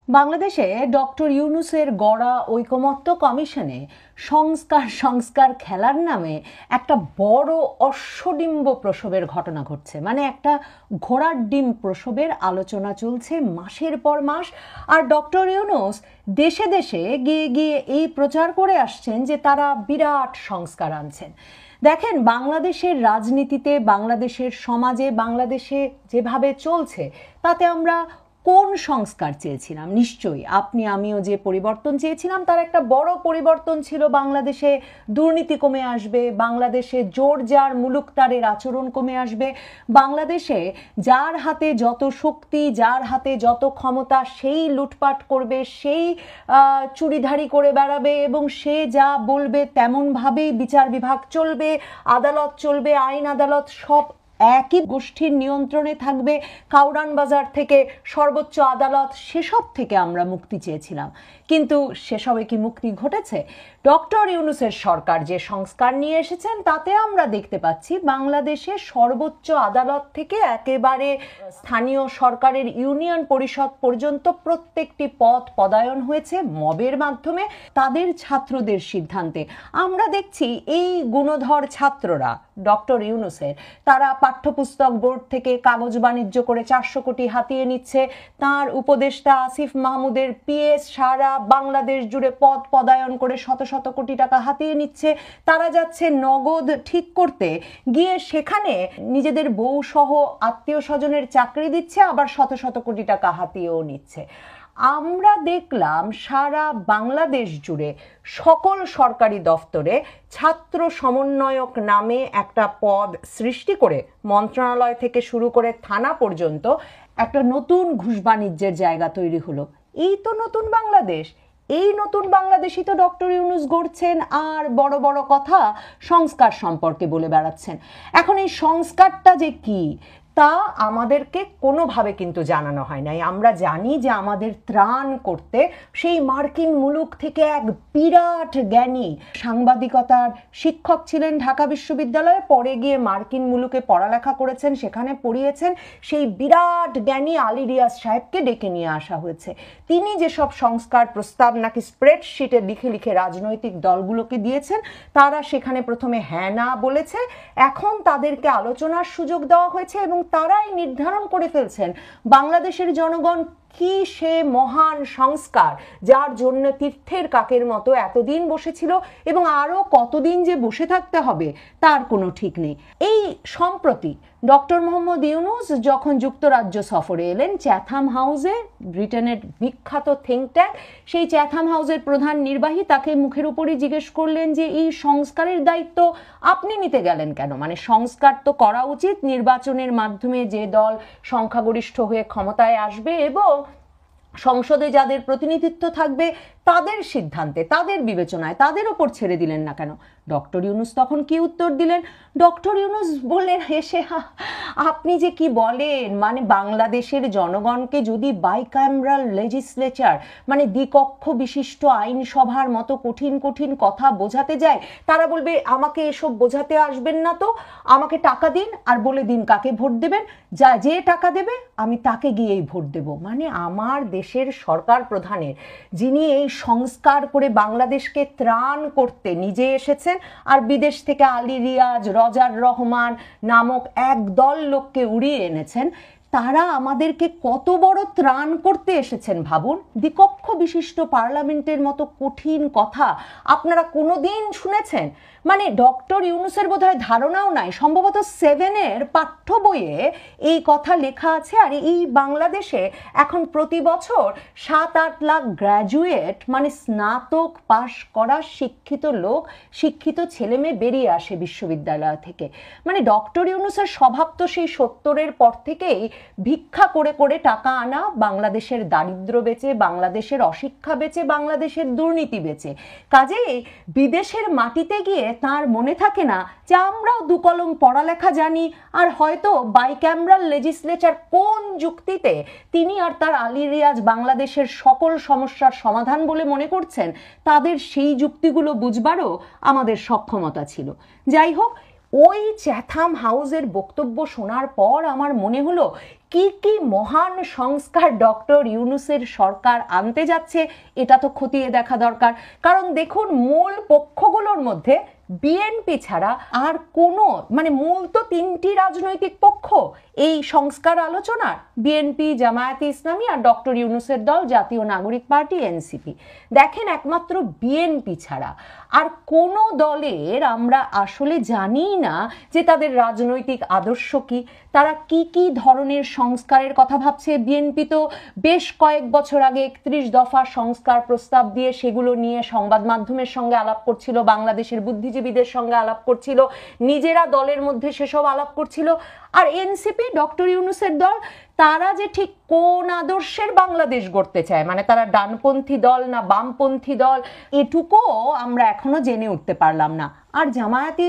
বাংলাদেশে ডক্টর ইউনূসের গড়া ঐকমত্য কমিশনে সংস্কার খেলার নামে একটা বড় অশ্বডিম্ব প্রসবের ঘটনা ঘটছে। মানে একটা ঘোড়ার ডিম প্রসবের আলোচনা চলছে মাসের পর মাস। আর ডক্টর ইউনূস দেশে দেশে গিয়ে গিয়ে এই প্রচার করে আসছেন যে তারা বিরাট সংস্কার আনছেন। দেখেন, বাংলাদেশের রাজনীতিতে, বাংলাদেশের সমাজে, বাংলাদেশে যেভাবে চলছে তাতে আমরা কোন সংস্কার চেয়েছিলাম? নিশ্চয়ই আপনি আমিও যে পরিবর্তন চেয়েছিলাম তার একটা বড় পরিবর্তন ছিল বাংলাদেশে দুর্নীতি কমে আসবে, বাংলাদেশে জোর জার মুলুকতারের আচরণ কমে আসবে, বাংলাদেশে যার হাতে যত শক্তি, যার হাতে যত ক্ষমতা সেই লুটপাট করবে, সেই চুরিধারি করে বেড়াবে এবং সে যা বলবে তেমনভাবেই বিচার বিভাগ চলবে, আদালত চলবে, আইন আদালত সব একই গোষ্ঠীর নিয়ন্ত্রণে থাকবে। কাউরান বাজার থেকে সর্বোচ্চ আদালত, সেসব থেকে আমরা মুক্তি চেয়েছিলাম। কিন্তু সেসবে কি মুক্তি ঘটেছে? ডক্টর ইউনূসের সরকার যে সংস্কার নিয়ে এসেছেন তাতে আমরা দেখতে পাচ্ছি বাংলাদেশে সর্বোচ্চ আদালত থেকে একেবারে স্থানীয় সরকারের ইউনিয়ন পরিষদ পর্যন্ত প্রত্যেকটি পদ পদায়ন হয়েছে মবের মাধ্যমে, তাদের ছাত্রদের সিদ্ধান্তে। আমরা দেখছি এই গুণধর ছাত্ররা ডক্টর ইউনূসের, তারা পাঠ্যপুস্তক বোর্ড থেকে কাগজ বাণিজ্য করে 400 কোটি হাতিয়ে নিচ্ছে। তার উপদেষ্টা আসিফ মাহমুদের পিএস সারা বাংলাদেশ জুড়ে পদ পদায়ন করে শত শত কোটি টাকা হাতিয়ে নিচ্ছে। তারা যাচ্ছে নগদ ঠিক করতে গিয়ে সেখানে নিজেদের বউ সহ আত্মীয় স্বজনের চাকরি দিচ্ছে, আবার শত শত কোটি টাকা হাতিয়েও নিচ্ছে। আমরা দেখলাম সারা বাংলাদেশ জুড়ে সকল সরকারি দফতরে ছাত্র সমন্বয়ক নামে একটা পদ সৃষ্টি করে মন্ত্রণালয় থেকে শুরু করে থানা পর্যন্ত একটা নতুন ঘুষ বাণিজ্যের জায়গা তৈরি হলো। এই তো নতুন বাংলাদেশ। এই নতুন বাংলাদেশই তো ডক্টর ইউনূস গড়ছেন আর বড় বড় কথা সংস্কার সম্পর্কে বলে বেড়াচ্ছেন। এখন এই সংস্কারটা যে কি তা আমাদেরকে কোনোভাবে কিন্তু জানানো হয় নাই। আমরা জানি যে আমাদের ত্রাণ করতে সেই মার্কিন মুলুক থেকে এক বিরাট জ্ঞানী, সাংবাদিকতার শিক্ষক ছিলেন ঢাকা বিশ্ববিদ্যালয়ে, পরে গিয়ে মার্কিন মুলুকে পড়ালেখা করেছেন, সেখানে পড়িয়েছেন, সেই বিরাট জ্ঞানী আলী রিয়াজ সাহেবকে ডেকে নিয়ে আসা হয়েছে। তিনি যেসব সংস্কার প্রস্তাব নাকি স্প্রেডশিটে লিখে লিখে রাজনৈতিক দলগুলোকে দিয়েছেন, তারা সেখানে প্রথমে হ্যাঁ না বলেছে। এখন তাদেরকে আলোচনার সুযোগ দেওয়া হয়েছে এবং তারাই নির্ধারণ করে ফেলছেন বাংলাদেশের জনগণ কি সে মহান সংস্কার যার জন্য তীর্থের কাকের মতো এতদিন বসেছিল এবং আরো কতদিন যে বসে থাকতে হবে তার কোনো ঠিক নেই। এই সম্প্রতি ডক্টর মোহাম্মদ ইউনূস যখন যুক্তরাজ্য সফরে এলেন, চ্যাথাম হাউসে, ব্রিটেনের বিখ্যাত থিঙ্ক ট্যাঙ্ক, সেই চ্যাথাম হাউসের প্রধান নির্বাহী তাকে মুখের উপরই জিজ্ঞেস করলেন যে এই সংস্কারের দায়িত্ব আপনি নিতে গেলেন কেন? মানে সংস্কার তো করা উচিত নির্বাচনের মাধ্যমে যে দল সংখ্যাগরিষ্ঠ হয়ে ক্ষমতায় আসবে এবং সংসদে যাদের প্রতিনিধিত্ব থাকবে তাদের সিদ্ধান্তে, তাদের বিবেচনায়, তাদের ওপর ছেড়ে দিলেন না কেন? ডক্টর ইউনূস তখন কি উত্তর দিলেন? ডক্টর ইউনূস বললেন হেসে, আপনি যে কি বলেন, মানে বাংলাদেশের জনগণকে যদি বাইক্যামেরাল লেজিসলেচার মানে দ্বিকক্ষ বিশিষ্ট আইনসভার মতো কঠিন কঠিন কথা বোঝাতে যায়, তারা বলবে আমাকে এসব বোঝাতে আসবেন না, তো আমাকে টাকা দিন আর বলে দিন কাকে ভোট দেবেন, যা যে টাকা দেবে আমি তাকে গিয়েই ভোট দেব। মানে আমার দেশের সরকার প্রধানের, যিনি এই সংস্কার করে বাংলাদেশকে ত্রাণ করতে নিজে এসেছেন আর বিদেশ থেকে আলী রিয়াজ, রজার রহমান নামক একদল লোককে উড়িয়ে এনেছেন, তারা আমাদেরকে কত বড় ত্রাণ করতে এসেছেন ভাবুন। দ্বিকক্ষ বিশিষ্ট পার্লামেন্টের মতো কঠিন কথা আপনারা কোনোদিন শুনেছেন? মানে ডক্টর ইউনূসের বোধহয় ধারণাও নাই, সম্ভবত 7-এর পাঠ্য বইয়ে এই কথা লেখা আছে। আর এই বাংলাদেশে এখন প্রতি বছর 7-8 লাখ গ্র্যাজুয়েট মানে স্নাতক পাশ করা শিক্ষিত লোক, শিক্ষিত ছেলে মেয়ে বেরিয়ে আসে বিশ্ববিদ্যালয় থেকে। মানে ডক্টর ইউনূসের স্বভাব তো সেই 70-এর পর থেকেই ভিক্ষা করে করে টাকা আনা, বাংলাদেশের দারিদ্র বেচে, বাংলাদেশের অশিক্ষা বেচে, বাংলাদেশের দুর্নীতি বেচে। কাজেই বিদেশের মাটিতে গিয়ে তার মনে থাকে না যে আমরাও দু কলম পড়ালেখা জানি আর হয়তো বাইক্যামেরাল লেজিসলেচার কোন যুক্তিতে তিনি আর তার আলী রিয়াজ বাংলাদেশের সকল সমস্যার সমাধান বলে মনে করছেন, তাদের সেই যুক্তিগুলো বুঝবারও আমাদের সক্ষমতা ছিল। যাই হোক, ওই চ্যাথাম হাউসের বক্তব্য শোনার পর আমার মনে হলো কি কি মহান সংস্কার ডক্টর ইউনূসের সরকার আনতে যাচ্ছে এটা তো খতিয়ে দেখা দরকার। কারণ দেখুন, মূল পক্ষগুলোর মধ্যে বিএনপি ছাড়া আর কোনো, মানে মূল তো তিনটি রাজনৈতিক পক্ষ এই সংস্কার আলোচনার, বিএনপি, জামায়াতে ইসলামী আর ডক্টর ইউনূসের দল জাতীয় নাগরিক পার্টি এনসিপি। দেখেন, একমাত্র বিএনপি ছাড়া আর কোনো দলের আমরা আসলে জানি না যে তাদের রাজনৈতিক আদর্শ কি, তারা কি কি ধরনের সংস্কারের কথা ভাবছে। বিএনপি তো বেশ কয়েক বছর আগে 31 দফা সংস্কার প্রস্তাব দিয়ে সেগুলো নিয়ে সংবাদ মাধ্যমের সঙ্গে আলাপ করছিল, বাংলাদেশের বুদ্ধিজীবীদের সঙ্গে আলাপ করছিল, নিজেরা দলের মধ্যে সেসব আলাপ করছিল। আর এনসিপি, ডক্টর ইউনূসের দল, তারা যে ঠিক কোন আদর্শের বাংলাদেশ গড়তে চায়, মানে তারা ডানপন্থী দল না বামপন্থী দল, এটুকুও আমরা এখনো জেনে উঠতে পারলাম না। আর জামায়াতে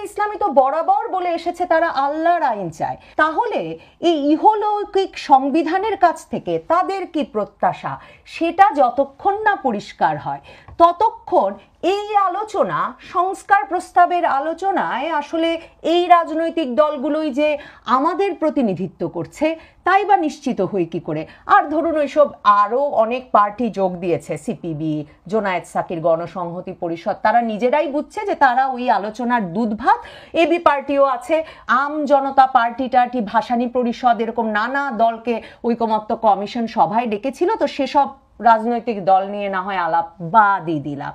ইসলামী তো বরাবর বলে এসেছে তারা আল্লাহর আইন চায়। তাহলে এই ইহলৌকিক সংবিধানের কাছ থেকে তাদের কি প্রত্যাশা, সেটা যতক্ষণ না পরিষ্কার হয় ততক্ষণ এই আলোচনা, সংস্কার প্রস্তাবের আলোচনায় আসলে এই রাজনৈতিক দলগুলোই যে আমাদের প্রতিনিধিত্ব করছে তাই বা নিশ্চিত হই কি করে। আর ধরুন, ওইসব আরও অনেক পার্টি যোগ দিয়েছে, সিপিবি, জোনায়েদ সাকির গণসংহতি পরিষদ, তারা নিজেরাই বুঝছে যে তারা ওই আলোচনার দুধ ভাত। এবি পার্টিও আছে, আম জনতা পার্টি টার্টি, ভাসানী পরিষদ, এরকম নানা দলকে ঐকমত্য কমিশন সভায় ডেকেছিল। তো সেসব রাজনৈতিক দল নিয়ে না হয় আলাপ বাদই দিলাম।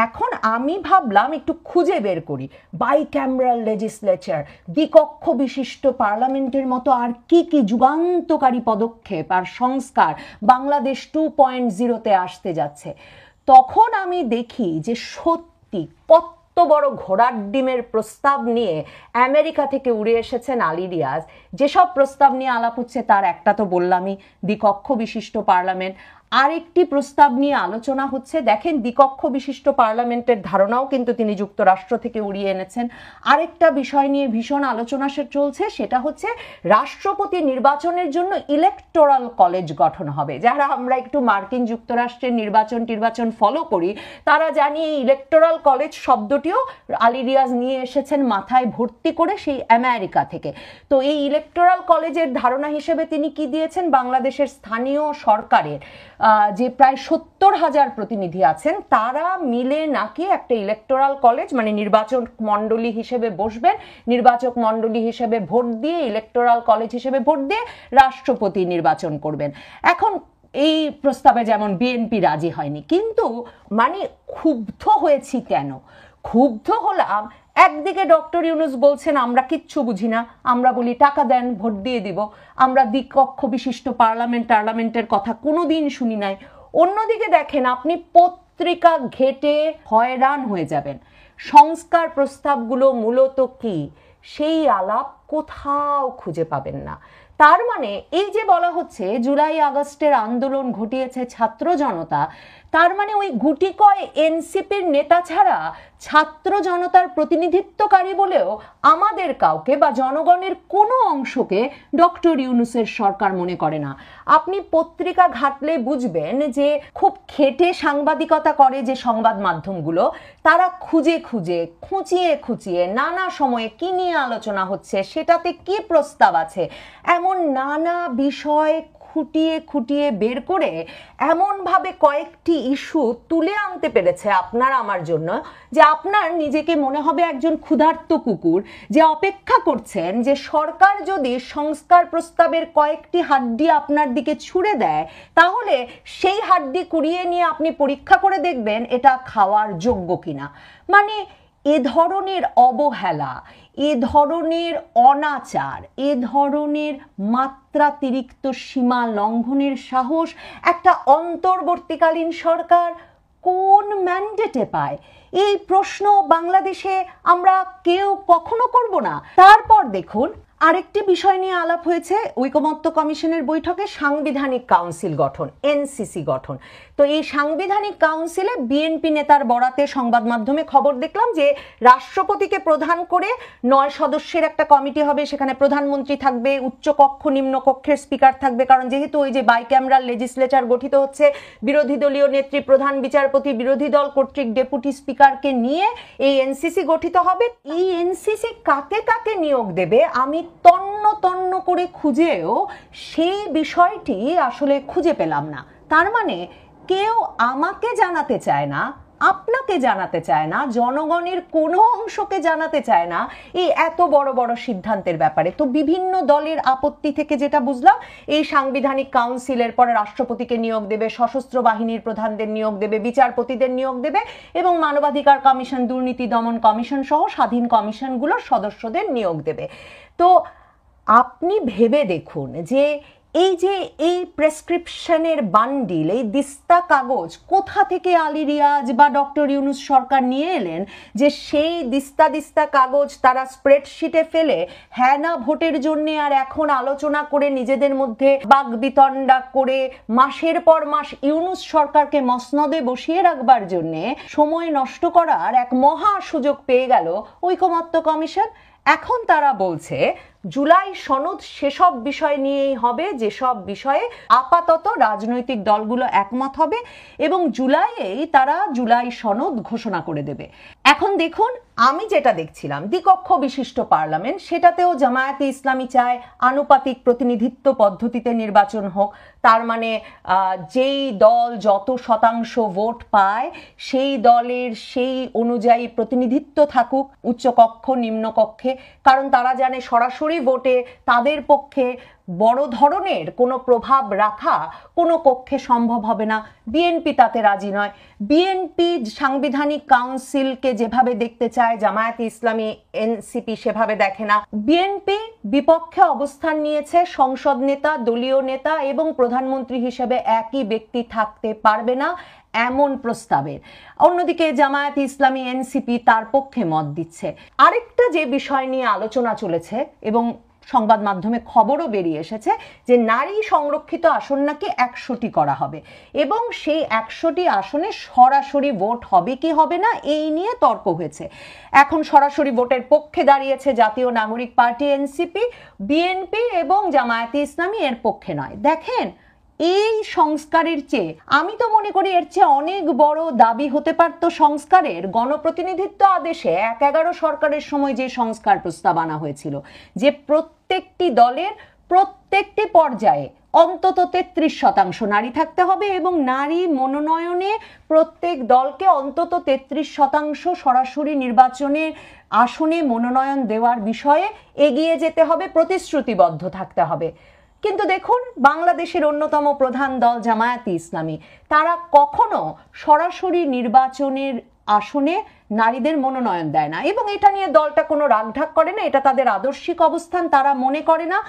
এখন আমি ভাবলাম একটু খুঁজে বের করি বাইক্যামেরাল লেজিসলেচার, দ্বিকক্ষ বিশিষ্ট পার্লামেন্টের মতো আর কি কি যুগান্তকারী পদক্ষেপ আর সংস্কার বাংলাদেশ 2.0-তে আসতে যাচ্ছে। তখন আমি দেখি যে সত্যি কত বড় ঘোড়ার ডিমের প্রস্তাব নিয়ে আমেরিকা থেকে উড়ে এসেছেন আলী রিয়াজ। যেসব প্রস্তাব নিয়ে আলাপ হচ্ছে তার একটা তো বললামই, দ্বিকক্ষ বিশিষ্ট পার্লামেন্ট। আরেকটি প্রস্তাব নিয়ে আলোচনা হচ্ছে, দেখেন দ্বিকক্ষ বিশিষ্ট পার্লামেন্টের ধারণাও কিন্তু তিনি যুক্তরাষ্ট্র থেকে উড়িয়ে এনেছেন। আরেকটা বিষয় নিয়ে ভীষণ আলোচনা চলছে, সেটা হচ্ছে রাষ্ট্রপতি নির্বাচনের জন্য ইলেকটোরাল কলেজ গঠন হবে। যারা আমরা একটু মার্কিন যুক্তরাষ্ট্রের নির্বাচন ফলো করি তারা জানি এই ইলেকটোরাল কলেজ শব্দটিও আলী রিয়াজ নিয়ে এসেছেন মাথায় ভর্তি করে সেই আমেরিকা থেকে। তো এই ইলেকটোরাল কলেজের ধারণা হিসেবে তিনি কি দিয়েছেন, বাংলাদেশের স্থানীয় সরকারের যে প্রায় 70,000 প্রতিনিধি আছেন তারা মিলে নাকি একটা ইলেকটোরাল কলেজ, মানে নির্বাচক মণ্ডলী হিসেবে বসবেন, নির্বাচক মণ্ডলী হিসেবে ভোট দিয়ে, ইলেকটোরাল কলেজ হিসেবে ভোট দিয়ে রাষ্ট্রপতি নির্বাচন করবেন। এখন এই প্রস্তাবে যেমন বিএনপি রাজি হয়নি, কিন্তু মানে ক্ষুব্ধ হয়েছি কেন? ক্ষুব্ধ হলাম, একদিকে ডক্টর ইউনূস বলছেন আমরা কিচ্ছু বুঝি না, আমরা বলি টাকা দেন ভোট দিয়ে দিব, আমরা দ্বিকক্ষ বিশিষ্ট টার্লামেন্টের কথা কোনোদিন শুনি নাই। অন্যদিকে দেখেন, আপনি পত্রিকা ঘেটে হয়রান হয়ে যাবেন। সংস্কার প্রস্তাবগুলো মূলত কি, সেই আলাপ কোথাও খুঁজে পাবেন না। তার মানে এই যে বলা হচ্ছে জুলাই আগস্টের আন্দোলন ঘটিয়েছে ছাত্র জনতা, তার মানে ওই গুটিকয় এনসিপির নেতা ছাড়া ছাত্র জনতার প্রতিনিধিত্বকারী বলেও আমাদের কাউকে বা জনগণের কোনো অংশকে ডক্টর ইউনূসের সরকার মনে করে না। আপনি পত্রিকা ঘাটলে বুঝবেন যে খুব খেটে সাংবাদিকতা করে যে সংবাদ মাধ্যমগুলো, তারা খুঁজে খুঁচিয়ে নানা সময়ে কি নিয়ে আলোচনা হচ্ছে, সেটাতে কি প্রস্তাব আছে, এমন নানা বিষয় খুঁটিয়ে বের করে এমনভাবে কয়েকটি ইস্যু তুলে আনতে পেরেছে আপনার আমার জন্য, যে আপনার নিজেকে মনে হবে একজন ক্ষুধার্ত কুকুর যে অপেক্ষা করছেন যে সরকার যদি সংস্কার প্রস্তাবের কয়েকটি হাড্ডি আপনার দিকে ছুঁড়ে দেয় তাহলে সেই হাড্ডি কুড়িয়ে নিয়ে আপনি পরীক্ষা করে দেখবেন এটা খাওয়ার যোগ্য কিনা। মানে এ ধরনের অবহেলা, এ ধরনের অনাচার, এ ধরনের মাত্রাতিরিক্ত সীমা লঙ্ঘনের সাহস একটা অন্তর্বর্তীকালীন সরকার কোন ম্যান্ডেটে পায়? এই প্রশ্ন বাংলাদেশে আমরা কেউ কখনো করব না। তারপর দেখুন, আরেকটি বিষয় নিয়ে আলাপ হয়েছে ঐকমত্য কমিশনের বৈঠকে, সাংবিধানিক কাউন্সিল গঠন, এনসিসি গঠন। তো এই সাংবিধানিক কাউন্সিলে বিএনপি নেতার বরাতে সংবাদ মাধ্যমে খবর দেখলাম যে রাষ্ট্রপতিকে প্রধান করে 9 সদস্যের একটা কমিটি হবে, সেখানে প্রধানমন্ত্রী থাকবে, উচ্চ কক্ষ নিম্ন কক্ষের স্পিকার থাকবে, কারণ যেহেতু ওই যে বাইক্যামেরাল লেজিসলেচার গঠিত হচ্ছে, বিরোধী দলীয় নেত্রী, প্রধান বিচারপতি, বিরোধী দল কর্তৃক ডেপুটি স্পিকারকে নিয়ে এই এনসিসি গঠিত হবে। এই এনসিসি কাকে কাকে নিয়োগ দেবে আমি তন্ন তন্ন করে খুঁজেও সেই বিষয়টি আসলে খুঁজে পেলাম না। তার মানে কেউ আমাকে জানাতে চায় না, আপনাকে জানাতে চায় না, জনগণের কোনো অংশকে জানাতে চায় না এই এত বড় বড় সিদ্ধান্তের ব্যাপারে। তো বিভিন্ন দলের আপত্তি থেকে যেটা বুঝলাম, এই সাংবিধানিক কাউন্সিলের পরে রাষ্ট্রপতিকে নিয়োগ দেবে, সশস্ত্র বাহিনীর প্রধানদের নিয়োগ দেবে, বিচারপতিদের নিয়োগ দেবে এবং মানবাধিকার কমিশন, দুর্নীতি দমন কমিশন সহ স্বাধীন কমিশনগুলোর সদস্যদের নিয়োগ দেবে। তো আপনি ভেবে দেখুন যে এই প্রেসক্রিপশনের বান্ডিল, এই দিস্তা কাগজ কোথা থেকে আলী রিয়াজ বা ডক্টর ইউনূস সরকার নিয়ে এলেন যে সেই দিস্তা কাগজ তারা স্প্রেডশিটে ফেলে হ্যাঁ না ভোটের জন্য আর এখন আলোচনা করে নিজেদের মধ্যে বাকবিতণ্ডা করে মাসের পর মাস ইউনূস সরকারকে মসনদে বসিয়ে রাখবার জন্য সময় নষ্ট করার এক মহা সুযোগ পেয়ে গেল ঐকমত্য কমিশন। এখন তারা বলছে জুলাই সনদ সেসব বিষয় নিয়েই হবে যেসব বিষয়ে আপাতত রাজনৈতিক দলগুলো একমত হবে এবং জুলাইয়েই তারা জুলাই সনদ ঘোষণা করে দেবে। এখন দেখুন, আমি যেটা দেখছিলাম দ্বিকক্ষ বিশিষ্ট পার্লামেন্ট, সেটাতেও জামায়াতে ইসলামী চায় আনুপাতিক প্রতিনিধিত্ব পদ্ধতিতে নির্বাচন হোক। তার মানে যেই দল যত শতাংশ ভোট পায় সেই দলের সেই অনুযায়ী প্রতিনিধিত্ব থাকুক উচ্চকক্ষ নিম্নকক্ষে, কারণ তারা জানে সরাসরি ভোটে তাদের পক্ষে বড় ধরনের কোনো প্রভাব রাখা কোনো কক্ষে সম্ভব হবে না। বিএনপি তাতে রাজি নয়। বিএনপি সাংবিধানিক কাউন্সিলকে যেভাবে দেখতে চায় জামায়াতে ইসলামী এনসিপি সেভাবে দেখে না। বিএনপি বিপক্ষে অবস্থান নিয়েছে সংসদ নেতা, দলীয় নেতা এবং প্রধানমন্ত্রী হিসেবে একই ব্যক্তি থাকতে পারবে না এমন প্রস্তাবের। অন্যদিকে জামায়াতে ইসলামী এনসিপি তার পক্ষে মত দিচ্ছে। আরেকটা যে বিষয় নিয়ে আলোচনা চলেছে এবং সংবাদ মাধ্যমে খবরও বেরিয়ে এসেছে যে নারী সংরক্ষিত আসন নাকি 100টি করা হবে এবং সেই 100টি আসনে সরাসরি ভোট হবে কি হবে না এই নিয়ে তর্ক হয়েছে। এখন সরাসরি ভোটের পক্ষে দাঁড়িয়েছে জাতীয় নাগরিক পার্টি এনসিপি, বিএনপি এবং জামায়াতে ইসলামী এর পক্ষে নয়। দেখেন, এই সংস্কারের চেয়ে আমি তো মনে করি এর চেয়ে অনেক বড় দাবি হতে পারত সংস্কারের গণপ্রতিনিধিত্ব আদেশে 1/11 সরকারের সময় যে সংস্কার প্রস্তাব আনা হয়েছিল যে প্রত্যেকটি দলের প্রত্যেকটি পর্যায়ে অন্তত 33% নারী থাকতে হবে এবং নারী মনোনয়নে প্রত্যেক দলকে অন্তত 33% সরাসরি নির্বাচনের আসনে মনোনয়ন দেওয়ার বিষয়ে এগিয়ে যেতে হবে, প্রতিশ্রুতিবদ্ধ থাকতে হবে। কিন্তু দেখুন, বাংলাদেশের অন্যতম প্রধান দল জামায়াতে ইসলামী তারা কখনো সরাসরি নির্বাচনের আসনে নারীদের মনোনয়ন দেয় না এবং এটা নিয়ে দলটা কোনো রাগঢাক করে না। এটা তাদের আদর্শিক অবস্থান। তারা মনে করে না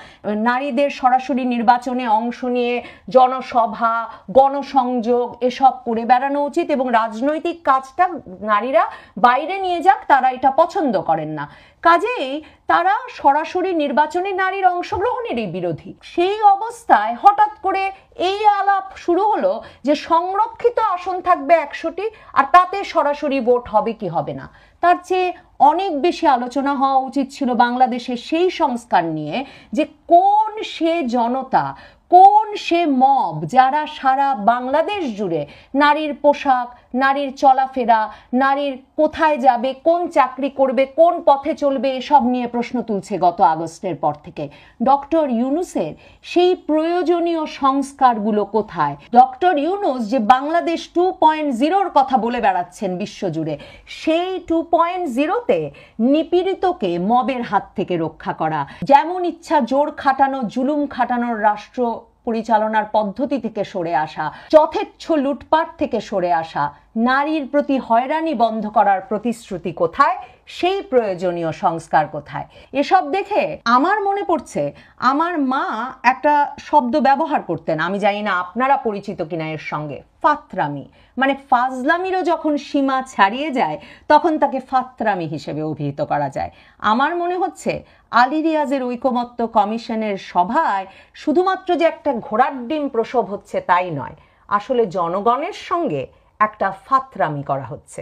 নারীদের সরাসরি নির্বাচনে অংশ নিয়ে জনসভা, গণসংযোগ এসব করে বেড়ানো উচিত এবং রাজনৈতিক কাজটা নারীরা বাইরে নিয়ে যাক, তারা এটা পছন্দ করেন না। কাজেই তারা সরাসরি নির্বাচনে নারীর অংশগ্রহণেরই বিরোধী। সেই অবস্থায় হঠাৎ করে এই আলাপ শুরু হলো যে সংরক্ষিত আসন থাকবে 100টি আর তাতে সরাসরি ভোট হবে কি হবে না। তার চেয়ে অনেক বেশি আলোচনা হওয়া উচিত ছিল বাংলাদেশের সেই সংস্কার নিয়ে যে কোন সে জনতা, কোন সে মব যারা সারা বাংলাদেশ জুড়ে নারীর পোশাক, নারীর চলাফেরা, নারীর কোথায় যাবে, কোন চাকরি করবে, কোন পথে চলবে এসব নিয়ে প্রশ্ন তুলছে গত আগস্টের পর থেকে। ডক্টর ইউনূসের সেই প্রয়োজনীয় সংস্কারগুলো কোথায়? ডক্টর ইউনূস যে বাংলাদেশ 2.0-র কথা বলে বেড়াচ্ছেন বিশ্বজুড়ে, সেই 2.0-তে নিপীড়িতকে মবের হাত থেকে রক্ষা করা, যেমন ইচ্ছা জোর খাটানো, জুলুম খাটানোর রাষ্ট্র পরিচালনার পদ্ধতি থেকে সরে আসা, যথেচ্ছ লুটপাট থেকে সরে আসা, নারীর প্রতি হয়রানি বন্ধ করার প্রতিশ্রুতি কোথায়? সেই প্রয়োজনীয় সংস্কার কোথায়? এসব দেখে আমার মনে পড়ছে আমার মা একটা শব্দ ব্যবহার করতেন, আমি জানি না আপনারা পরিচিত কিনা এর সঙ্গে, ফাতরামি। মানে ফাজলামিরও যখন সীমা ছাড়িয়ে যায় তখন তাকে ফাতরামি হিসেবে অভিহিত করা যায়। আমার মনে হচ্ছে আলী রিয়াজের ঐকমত্য কমিশনের সভায় শুধুমাত্র যে একটা ঘোড়ার ডিম প্রসব হচ্ছে তাই নয়, আসলে জনগণের সঙ্গে একটা ফাতরামি করা হচ্ছে।